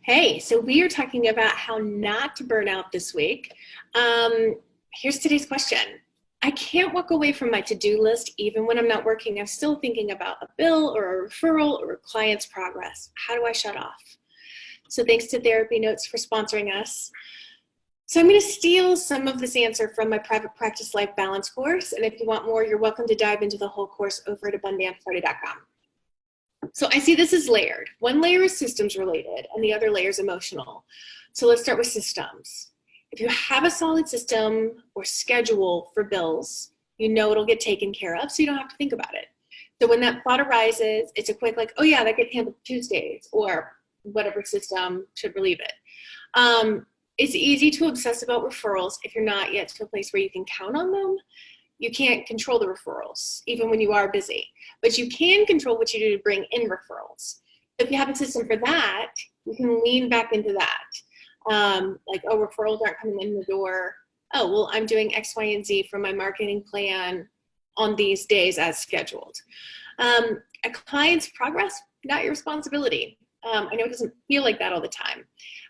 Hey, so we are talking about how not to burn out this week. Here's today's question. I can't walk away from my to-do list even when I'm not working. I'm still thinking about a bill or a referral or a client's progress. How do I shut off? So thanks to TherapyNotes for sponsoring us. So I'm going to steal some of this answer from my private practice life balance course. And if you want more, you're welcome to dive into the whole course over at abundanceparty.com. So I see this as layered. One layer is systems related and the other layer is emotional. So let's start with systems. If you have a solid system or schedule for bills, you know it'll get taken care of, so you don't have to think about it. So when that thought arises, it's a quick like, oh yeah, that gets handled Tuesdays, or whatever system should relieve it. It's easy to obsess about referrals if you're not yet to a place where you can count on them. You can't control the referrals, even when you are busy, but you can control what you do to bring in referrals. If you have a system for that, you can lean back into that. Like, oh, referrals aren't coming in the door. Oh, well, I'm doing X, Y, and Z for my marketing plan on these days as scheduled. A client's progress, not your responsibility. I know it doesn't feel like that all the time,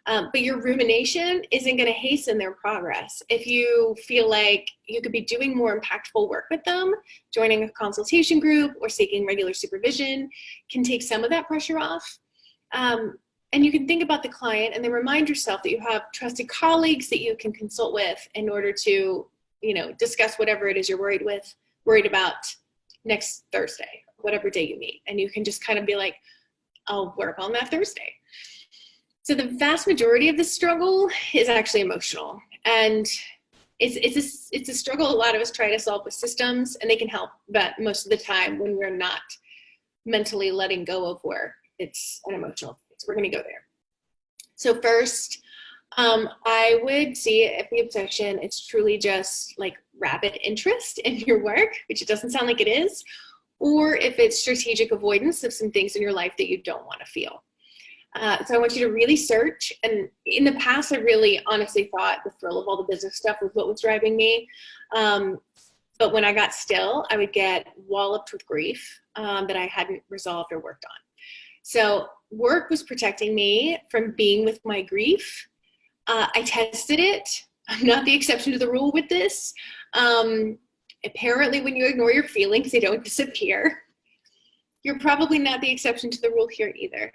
but your rumination isn't going to hasten their progress. If you feel like you could be doing more impactful work with them, joining a consultation group or seeking regular supervision can take some of that pressure off. And you can think about the client and then remind yourself that you have trusted colleagues that you can consult with in order to, discuss whatever it is you're worried about next Thursday, whatever day you meet. And you can just kind of be like, I'll work on that Thursday. So the vast majority of the struggle is actually emotional. And it's a struggle a lot of us try to solve with systems, and they can help, but most of the time when we're not mentally letting go of work, it's an emotional thing. So we're going to go there. So first, I would see if the obsession is truly just like rabid interest in your work, which it doesn't sound like it is, or if it's strategic avoidance of some things in your life that you don't want to feel. So I want you to really search. And in the past, I really honestly thought the thrill of all the business stuff was what was driving me. But when I got still, I would get walloped with grief that I hadn't resolved or worked on. So work was protecting me from being with my grief. I tested it. I'm not the exception to the rule with this. Apparently, when you ignore your feelings, they don't disappear. You're probably not the exception to the rule here either.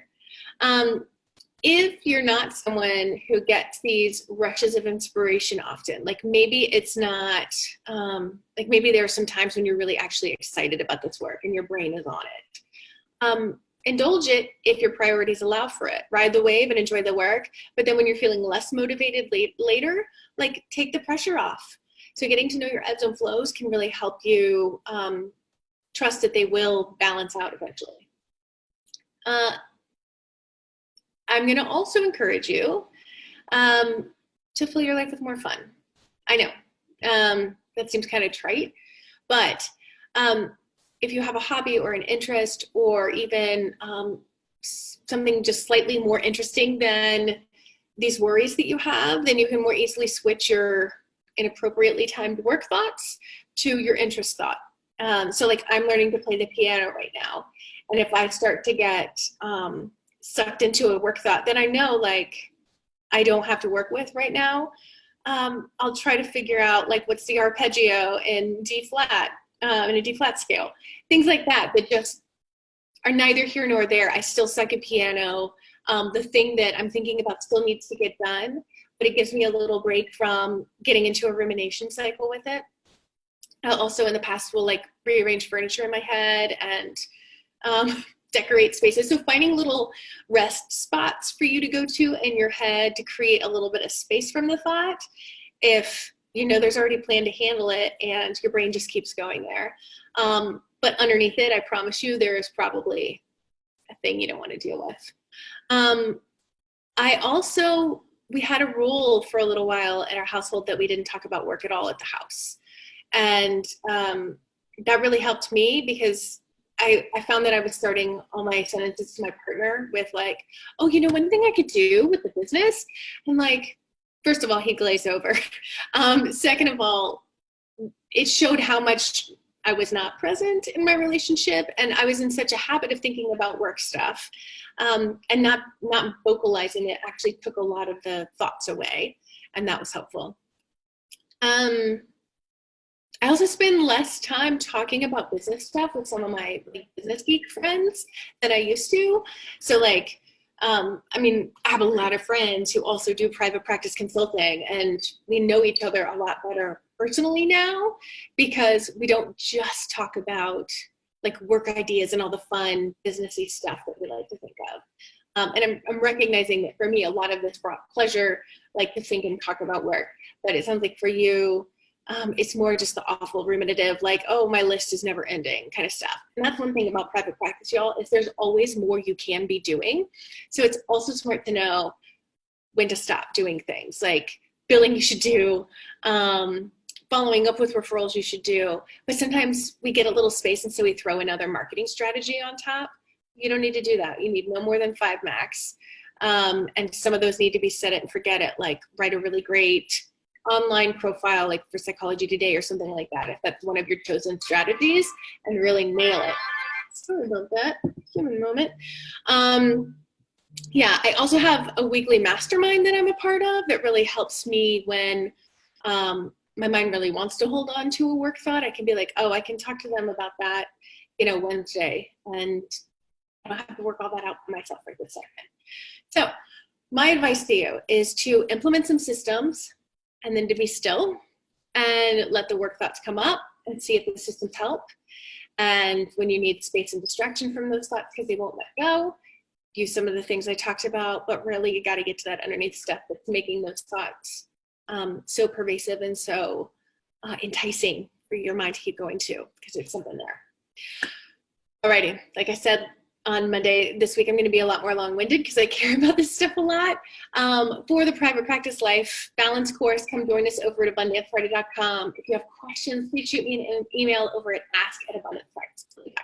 If you're not someone who gets these rushes of inspiration often, like maybe it's not, like maybe there are some times when you're really actually excited about this work and your brain is on it. Indulge it if your priorities allow for it. Ride the wave and enjoy the work. But then when you're feeling less motivated later, like take the pressure off. So getting to know your ebbs and flows can really help you trust that they will balance out eventually. I'm going to also encourage you to fill your life with more fun. I know that seems kind of trite, but if you have a hobby or an interest or even something just slightly more interesting than these worries that you have, then you can more easily switch your inappropriately timed work thoughts to your interest thought. So like I'm learning to play the piano right now. And if I start to get sucked into a work thought that I know like I don't have to work with right now, I'll try to figure out like what's the arpeggio in D flat, in a D flat scale. Things like that just are neither here nor there. I still suck at piano. The thing that I'm thinking about still needs to get done, but it gives me a little break from getting into a rumination cycle with it. Also in the past will like rearrange furniture in my head and decorate spaces. So finding little rest spots for you to go to in your head to create a little bit of space from the thought. If you know there's already a plan to handle it and your brain just keeps going there. But underneath it, I promise you, there is probably a thing you don't want to deal with. We had a rule for a little while in our household that we didn't talk about work at all at the house. And that really helped me because I found that I was starting all my sentences to my partner with like, oh, one thing I could do with the business. And like, first of all, he glazed over. Second of all, it showed how much I was not present in my relationship, and I was in such a habit of thinking about work stuff, and not vocalizing it actually took a lot of the thoughts away, and that was helpful. I also spend less time talking about business stuff with some of my business geek friends than I used to. So like, I mean, I have a lot of friends who also do private practice consulting, and we know each other a lot better personally now because we don't just talk about like work ideas and all the fun businessy stuff that we like to think of. And I'm recognizing that for me, a lot of this brought pleasure, like to think and talk about work. But it sounds like for you, it's more just the awful ruminative, like, oh, my list is never ending kind of stuff. And that's one thing about private practice, y'all, is there's always more you can be doing. So it's also smart to know when to stop doing things, like billing you should do, following up with referrals you should do. But sometimes we get a little space, and so we throw another marketing strategy on top. You don't need to do that. You need no more than 5 max. And some of those need to be set it and forget it, like write a really great online profile, like for Psychology Today or something like that, if that's one of your chosen strategies, and really nail it. Sorry about that, human moment. Yeah, I also have a weekly mastermind that I'm a part of that really helps me when my mind really wants to hold on to a work thought. I can be like, oh, I can talk to them about that, Wednesday, and I don't have to work all that out for myself right this second. So my advice to you is to implement some systems, and then to be still and let the work thoughts come up and see if the systems help. And when you need space and distraction from those thoughts because they won't let go, use some of the things I talked about, but really you got to get to that underneath stuff that's making those thoughts so pervasive and so enticing for your mind to keep going to, because there's something there. Alrighty, like I said, on Monday this week, I'm going to be a lot more long-winded because I care about this stuff a lot. For the Private Practice Life Balance course, come join us over at abundanceparty.com. If you have questions, please shoot me an email over at ask@abundanceparty.com.